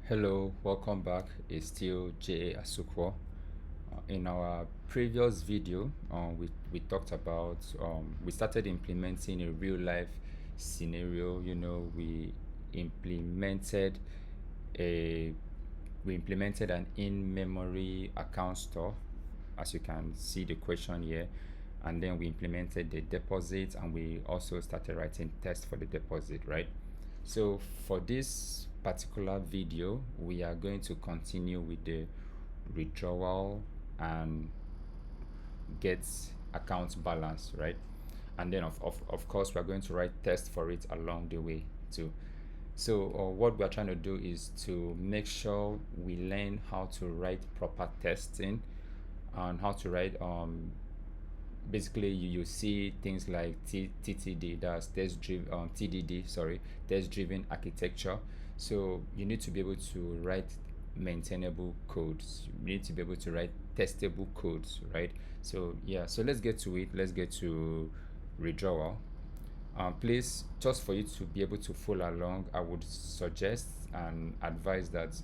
Hello, welcome back. It's still J.A. Asukwo. In our previous video, we talked about we started implementing a real life scenario. We implemented a we implemented an in-memory account store, as you can see the question here, and then we implemented the deposit, and we also started writing tests for the deposit, right? So for this particular video, we are going to continue with the withdrawal and get account balance, right? And then of course we're going to write tests for it along the way too. So what we're trying to do is to make sure we learn how to write proper testing and how to write basically you see things like TTD, that's test driven TDD, sorry, test driven architecture. So you need to be able to write maintainable codes. You need to be able to write testable codes, right? So yeah, so let's get to it. Let's get to withdrawal. Please, just for you to be able to follow along, I would suggest and advise that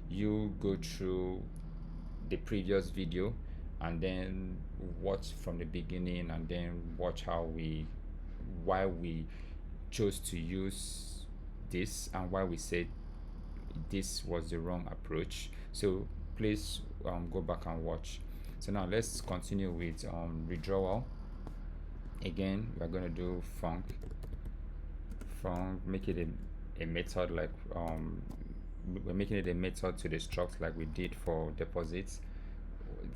you go through the previous video and then watch from the beginning, and then watch why we chose to use this and why we said this was the wrong approach. So please go back and watch. So now let's continue with withdrawal. Again, we're going to do func, make it a method, like we're making it a method to the struct like we did for deposits,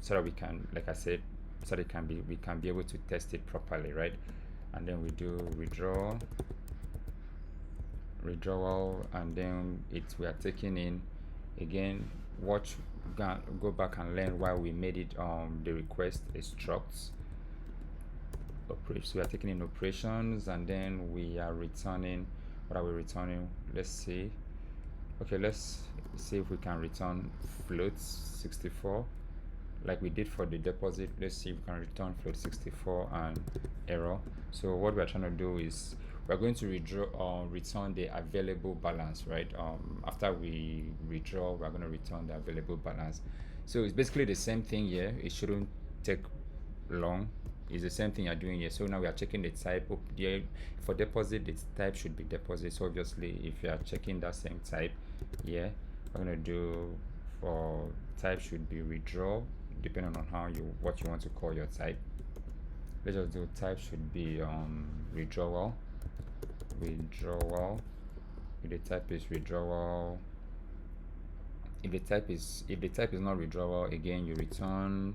so that we can, like I said, so that we can be able to test it properly, right? And then we do withdrawal, and then we are taking in, again, go back and learn why we made it the request a struct. So we are taking in operations, and then we are returning. What are we returning? Let's see. Okay, let's see if we can return floats 64 like we did for the deposit. Let's see if we can return float 64 and error. So what we're trying to do is we're going to return the available balance, right? After we withdraw, we're going to return the available balance. So it's basically the same thing here. It shouldn't take long. It's the same thing you're doing here. So now we are checking the type of for deposit. The type should be deposit. So obviously, if you are checking that same type here, we're going to do for type should be withdraw, depending on what you want to call your type. Let's just do type should be withdrawal. If the type is withdrawal, if the type is not withdrawal, again you return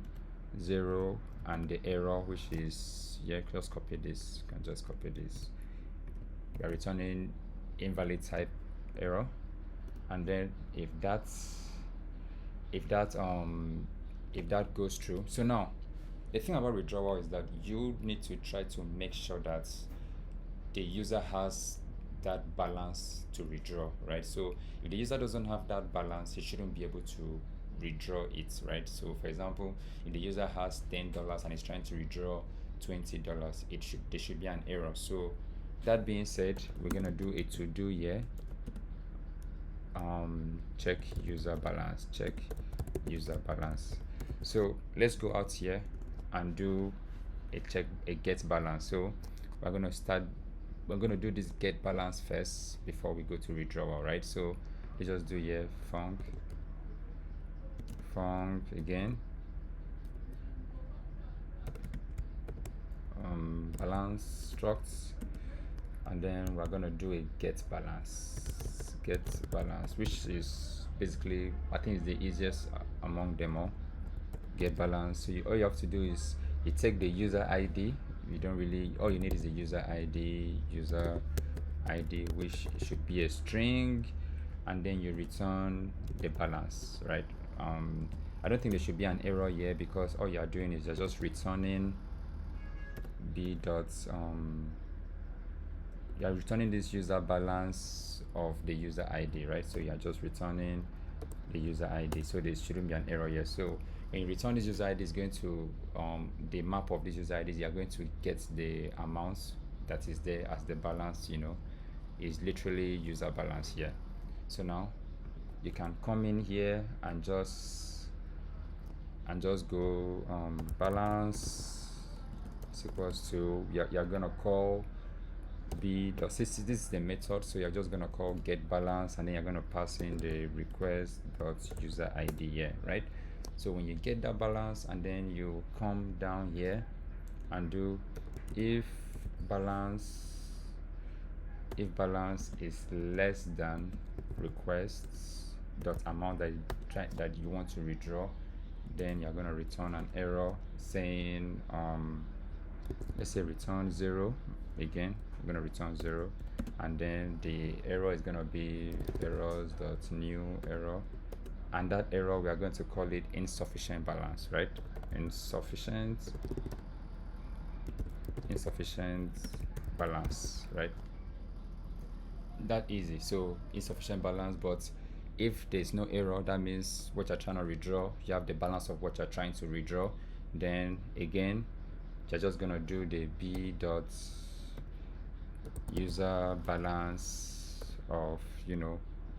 0 and the error, which is, yeah, just copy this. You can just copy this. We are returning invalid type error, and then if that goes through. So now the thing about withdrawal is that you need to try to make sure that the user has that balance to withdraw, right? So if the user doesn't have that balance, he shouldn't be able to withdraw it, right? So for example, if the user has $10 and is trying to withdraw $20, there should be an error. So that being said, we're gonna do a to do here. Check user balance. So let's go out here and do a get balance. So we're gonna do this get balance first before we go to withdrawal, right? So let's just do here func again, balance structs, and then we're gonna do a get balance, which is basically, I think, is the easiest among them all. Get balance. So all you have to do is you take the user ID. All you need is the user ID, which should be a string, and then you return the balance, right? I don't think there should be an error here, because all you are doing is you're just returning b dots. You are returning this user balance of the user ID, right? So you are just returning the user ID, so there shouldn't be an error here. So when you return this user ID, is going to the map of this user IDs, you are going to get the amounts that is there as the balance, is literally user balance here. So now you can come in here and just go balance is equals to, you're gonna call b dot, this is the method, so you're just gonna call get balance, and then you're gonna pass in the request dot user id here, right? So when you get that balance, and then you come down here and do if balance is less than requests dot amount that you want to withdraw, then you're going to return an error saying let's say return 0. Again, I'm going to return 0, and then the error is going to be errors dot new error, and that error we are going to call it insufficient balance, right? Insufficient balance, right? That easy. So insufficient balance, but if there's no error, that means what you're trying to withdraw, you have the balance of what you're trying to withdraw. Then again, you're just gonna do the b dot user balance of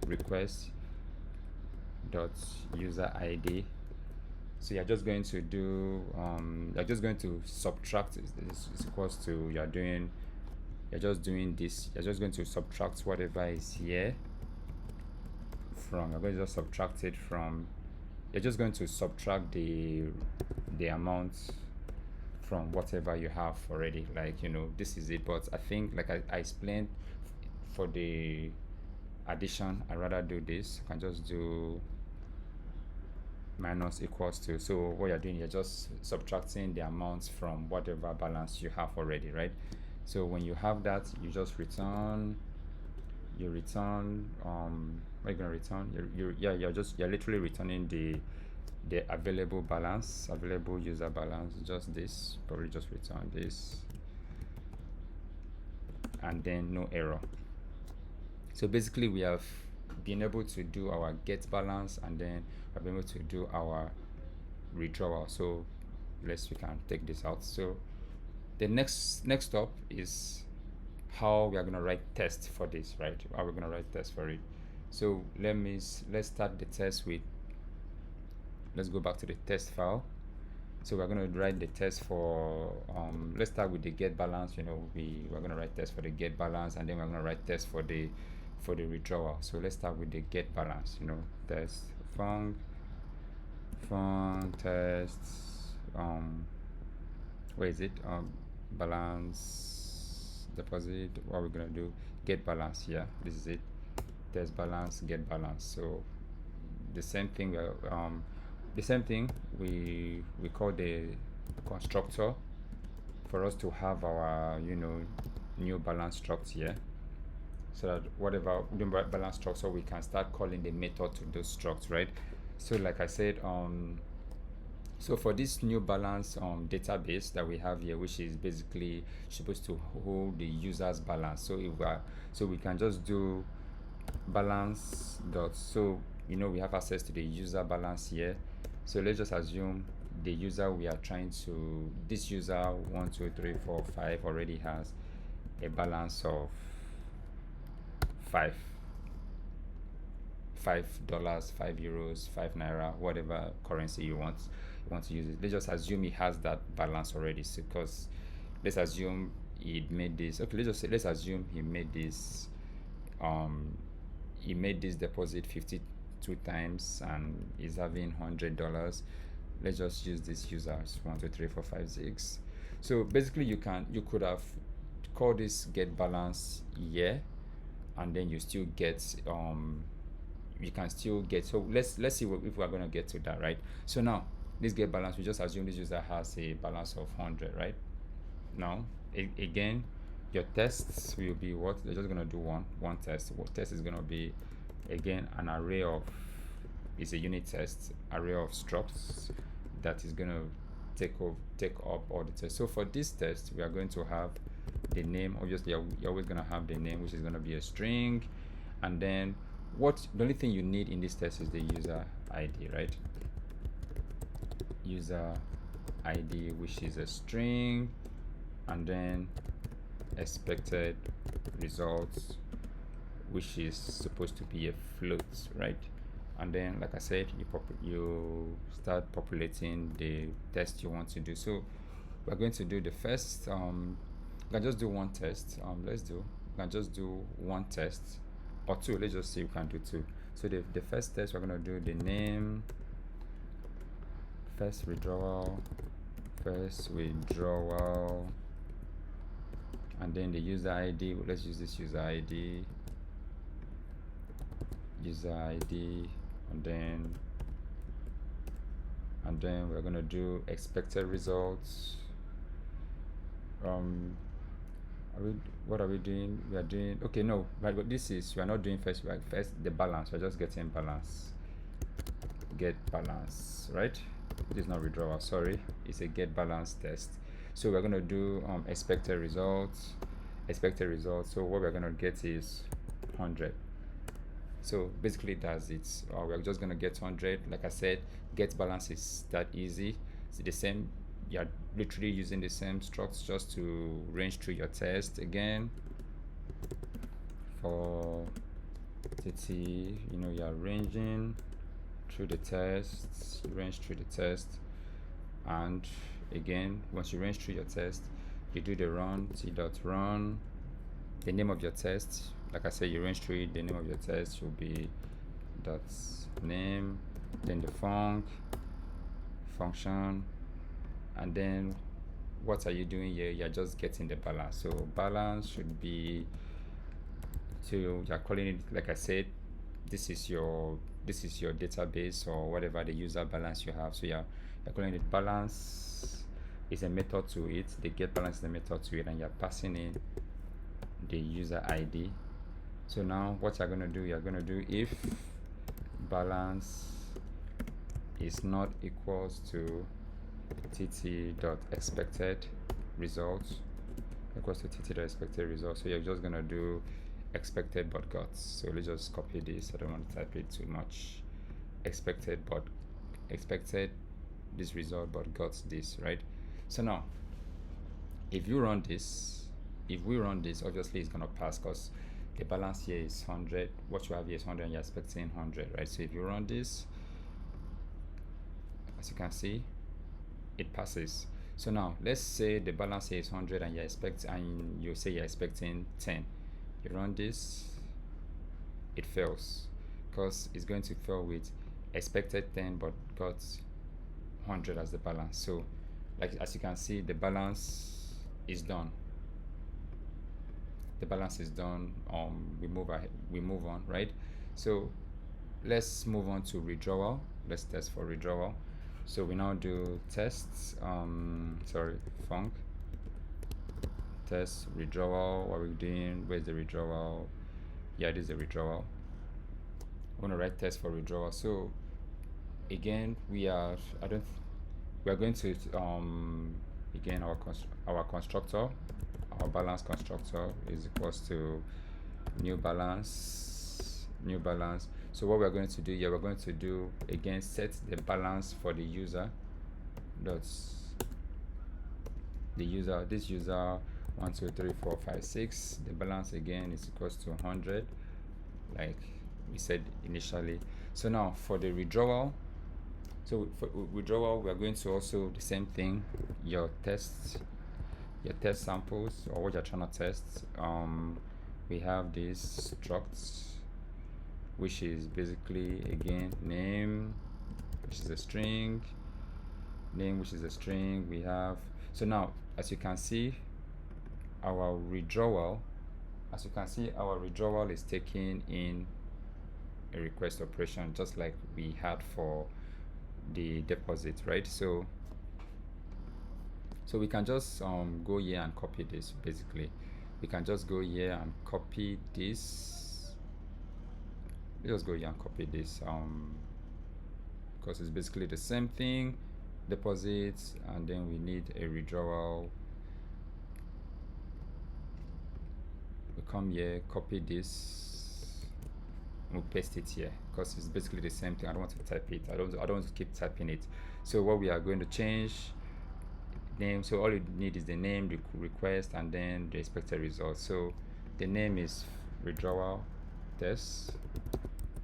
request dot user id. So you're just going to do you're just going to subtract, is equals to, you're just doing this, you're just going to subtract whatever is here from, you're going to just subtract it from, you're just going to subtract the amount from whatever you have already, like this is it. But I think, like I explained, for the addition, I'd rather do this. I can just do minus equals to, so what you're doing, you're just subtracting the amounts from whatever balance you have already, right? So when you have that, you just return, what are you gonna return? You're literally returning the available balance, available user balance, just this, probably just return this, and then no error. So basically we have been able to do our get balance, and then we've been able to do our withdrawal. So we can take this out. So the next step is how we are going to write test for this, right? How we're going to write test for it. So let's start the test with, let's go back to the test file. So we're going to write the test for let's start with the get balance. We're going to write test for the get balance, and then we're going to write test for the withdrawal. So let's start with the get balance. Test func tests where is it, balance deposit. What we're gonna do, get balance. Yeah, this is it, test balance, get balance. So the same thing, we call the constructor for us to have our new balance struct here, so that whatever the balance structure, we can start calling the method to those structs, right? So like I said, so for this new balance database that we have here, which is basically supposed to hold the user's balance, so we can just do balance dot, so we have access to the user balance here. So let's just assume the user we are trying to, this user 1 2 3 4 5 already has a balance of $5, €5, €5, €5, whatever currency you want to use it. Let's just assume he has that balance already, because let's assume he made this. Okay, let's assume he made this deposit 52 times and is having $100. Let's just use this user 1 2 3 4 5 6. So basically you could have called this get balance here, and then you still get you can still get, so let's see if we're going to get to that, right? So now this get balance, we just assume this user has a balance of 100, right? Now again, your tests will be what? They're just going to do one test. What test is going to be, again, an array of, it's a unit test, array of structs that is going to take up all the tests. So for this test, we are going to have the name. Obviously you're always going to have the name, which is going to be a string, and then the only thing you need in this test is the user ID, right? User ID, which is a string, and then expected results, which is supposed to be a float, right? and then like I said, you start populating the test you want to do. So we're going to do the first we can just do one test. We can just do one test or two. Let's just see we can do two. So the first test, we're going to do the name, first withdrawal, and then the user ID. Let's use this user ID, and then we're going to do expected results. What are we doing? We are doing, okay, no, but this is, we are not doing first the balance. We're just getting balance, get balance, right? This is not withdrawal, sorry, it's a get balance test. So we're going to do expected results. So what we're going to get is 100. So basically that's it. We're just going to get 100. Like I said, get balance is that easy. It's the same, you're literally using the same structs just to range through your test again. For TT, you're ranging through the tests, and again, once you range through your test, you do the run, t.run, the name of your test. Like I said, you range through it, the name of your test will be .name, then the function, and then what are you doing here? You're just getting the balance. So balance should be, so you're calling it, like I said, this is your database or whatever the user balance you have. So you're calling it balance is a method to it, the get balance is a method to it, and you're passing in the user ID. So now what you're going to do, you're going to do if balance is not equals to tt.expected results, so you're just going to do expected but got. So let's just copy this, I don't want to type it too much. Expected this result but got this, right? So now if we run this, obviously it's going to pass because the balance here is 100. What you have here is 100 and you're expecting 100, right? So if you run this, as you can see, it passes. So now let's say the balance here is 100 and you say you're expecting 10. You run this, it fails because it's going to fail with expected 10 but got 100 as the balance. So like as you can see, the balance is done. We move on, right? So let's move on to withdrawal. Let's test for withdrawal. So we now do tests, func test withdrawal. What are we doing? Where's the withdrawal? Yeah, this is the withdrawal. I'm gonna write test for withdrawal. So again, we are going to again, our constructor, our balance constructor is equals to new balance. So what we're going to do here, we're going to do again set the balance for the user. This user 1 2 3 4 5 6. The balance again is equals to 100, like we said initially. So now for the withdrawal, we are going to also the same thing. Your test samples or what you're trying to test. We have these structs, which is basically again name, which is a string, we have. So now as you can see, our withdrawal is taking in a request operation just like we had for the deposit, right? So we can just go here and copy this. Basically we can just go here and copy this. Let's go here and copy this because it's basically the same thing, deposits, and then we need a withdrawal. We come here, copy this, we'll paste it here because it's basically the same thing. I don't want to type it. I don't want to keep typing it. So what we are going to change name. So all you need is the name, the request, and then the expected result. So the name is withdrawal test,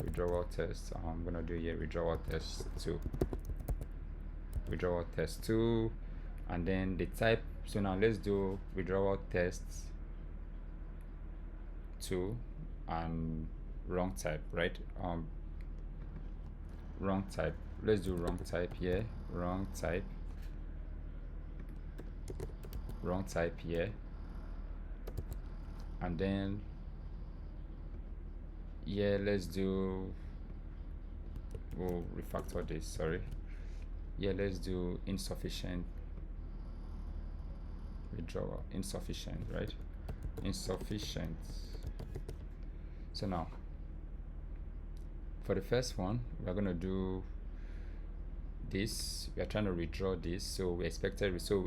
withdrawal test. I'm gonna do here withdrawal test 2, withdrawal test 2, and then the type. So now let's do withdrawal tests 2 and wrong type, right? Wrong type. Let's do wrong type here. Wrong type here, and then yeah, let's do, we'll refactor this, sorry. Yeah, let's do insufficient withdrawal. Insufficient, right? Insufficient. So now for the first one, we're gonna do this. We are trying to withdraw this, so we expected, so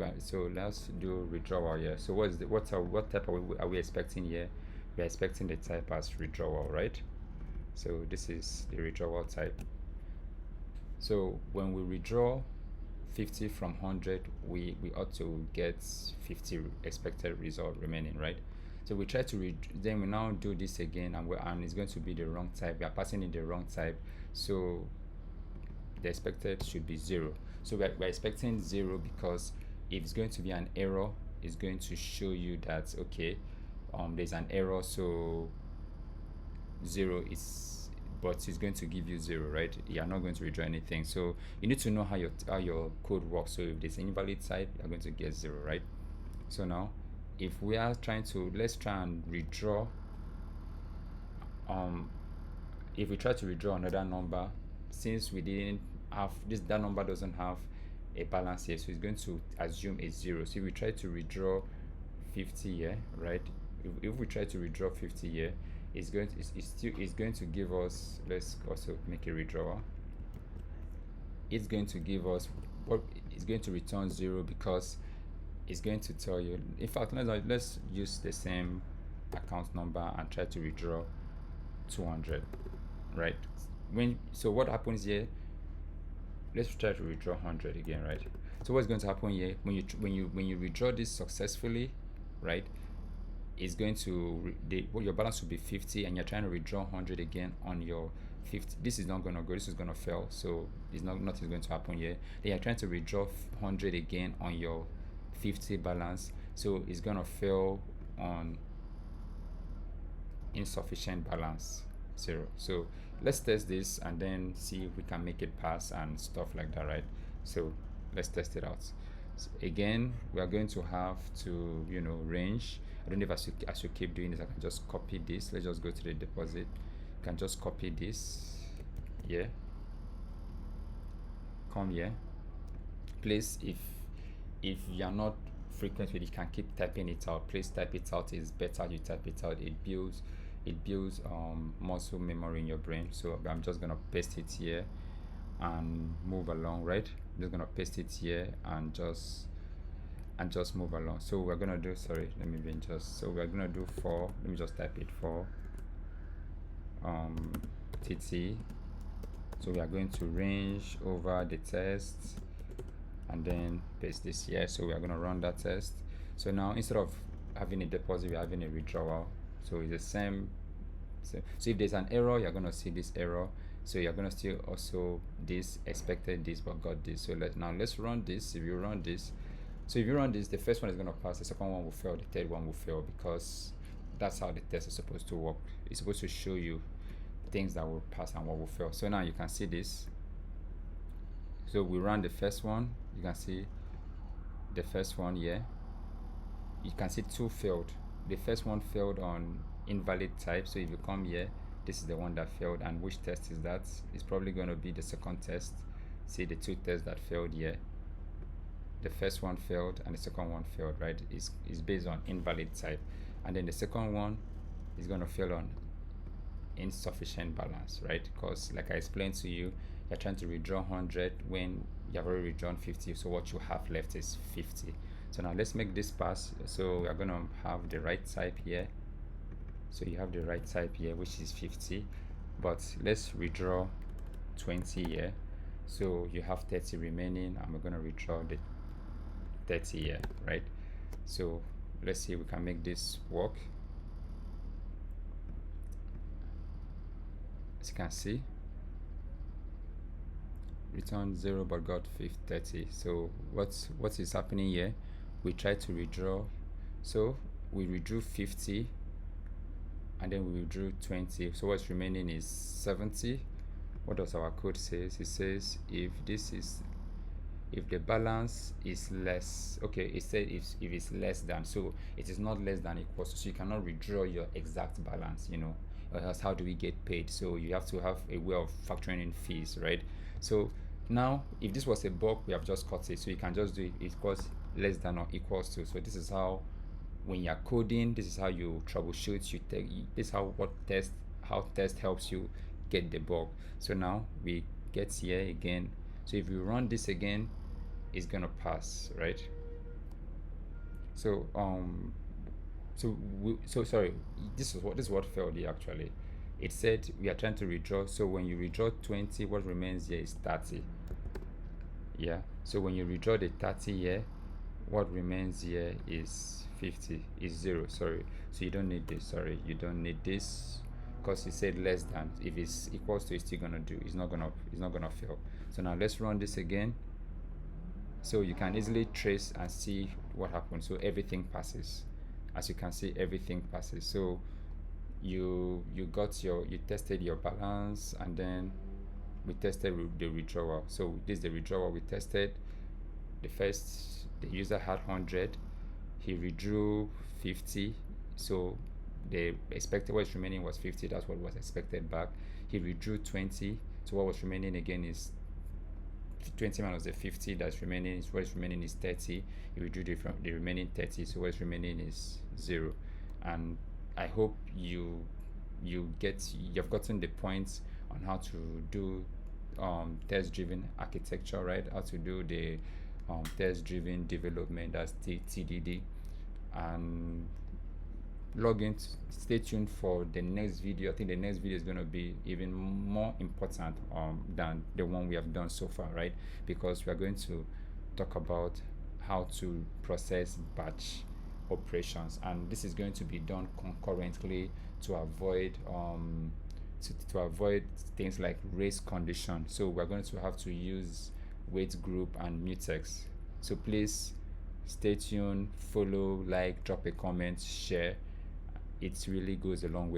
let's do withdrawal here. So what type are we expecting here? We're expecting the type as withdrawal, right? So this is the withdrawal type. So when we withdraw 50 from 100, we ought to get 50 expected result remaining, right? So we try to then we now do this again, and it's going to be the wrong type. We are passing in the wrong type, so the expected should be 0. So we're expecting 0 because if it's going to be an error, it's going to show you that okay, there's an error, so 0 is, but it's going to give you 0, right? You're not going to withdraw anything. So you need to know how your code works. So if there's an invalid type, you're going to get 0, right? So now if we are trying to, let's try and withdraw, if we try to withdraw another number, since we didn't have this, that number doesn't have a balance here, so it's going to assume a 0. So if we try to withdraw 50 here, right? If we try to withdraw 50 here, it's going to give us, let's also make a withdrawal. It's going to give us what it's going to return 0 because it's going to tell you. In fact, let's use the same account number and try to withdraw 200, right? So what happens here, let's try to withdraw 100 again, right? So what's going to happen here, when you withdraw this successfully, right, it's going to your balance will be 50, and you're trying to withdraw 100 again on your 50. This is not going to go, this is going to fail, so it's nothing's going to happen here. Then you're trying to withdraw 100 again on your 50 balance, so it's going to fail on insufficient balance 0. So let's test this and then see if we can make it pass and stuff like that, right? So let's test it out. So again, we are going to have to, range. I don't know if I should keep doing this. I can just copy this. Let's just go to the deposit. You can just copy this here, come here. Please, if you're not frequent with it, you can keep typing it out. Please type it out. It's better you type it out. It builds muscle memory in your brain. So I'm just gonna paste it here and move along, right? I'm just gonna paste it here and just move along. So we're gonna do, sorry, let me just, so we're gonna do 4, let me just type it, 4 TT. So we are going to range over the test and then paste this here. So we are going to run that test. So now instead of having a deposit, we're having a withdrawal. So it's the same. So if there's an error, you're going to see this error. So you're going to see also this, expected this but got this. So let's run this. If you run this, the first one is going to pass, the second one will fail, the third one will fail, because that's how the test is supposed to work. It's supposed to show you things that will pass and what will fail. So now you can see this. So we run the first one, you can see the first one here. You can see 2 failed. The first one failed on invalid type. So if you come here, this is the one that failed. And which test is that? It's probably going to be the second test. See the 2 tests that failed here. The first one failed and the second one failed, right? It's based on invalid type. And then the second one is going to fail on insufficient balance, right? Because like I explained to you, you're trying to withdraw 100 when you have already withdrawn 50, so what you have left is 50. So now let's make this pass. So we're going to have the right type here. So you have the right type here, which is 50, but let's withdraw 20 here. So you have 30 remaining, and we're going to withdraw the 30 here, right? So let's see if we can make this work. as you can see, return 0 but got 30. So what is happening here? We try to withdraw, so we withdrew 50 and then we withdrew 20, so what's remaining is 70. What does our code says? It says if the balance is less, okay, it said if it's less than, so it is not less than equals to, so you cannot withdraw your exact balance, or else how do we get paid? So you have to have a way of factoring in fees, right? So now if this was a bulk, we have just cut it, so you can just do it equals less than or equals to. So this is how, when you're coding, this is how you troubleshoot. This is how test helps you get the bug. So now we get here again, so if you run this again, it's gonna pass, right? So sorry, this is what failed here actually. It said we are trying to withdraw, so when you withdraw 20, what remains here is 30. Yeah, so when you withdraw the 30 here, what remains here is 50, is 0, sorry. So you don't need this, sorry, you don't need this, because it said less than. If it's equals to, it's still gonna do, it's not gonna fail. So now let's run this again, so you can easily trace and see what happened. So everything passes, as you can see, everything passes. So you tested your balance, and then we tested the withdrawal. So this is the withdrawal we tested. The user had 100, he withdrew 50, so the expected, what's remaining was 50, that's what was expected back. He withdrew 20, so what was remaining again is 20 minus the 50 that's remaining, is what's remaining is 30. He withdrew the remaining 30, so what's remaining is 0. And I hope you've gotten the points on how to do test-driven architecture, right? How to do the test-driven development, that's TDD. And stay tuned for the next video. I think the next video is going to be even more important than the one we have done so far, right? Because we are going to talk about how to process batch operations, and this is going to be done concurrently to avoid to avoid things like race condition. So we're going to have to use wait group and mutex. So please stay tuned, follow, like, drop a comment, share. It really goes a long way.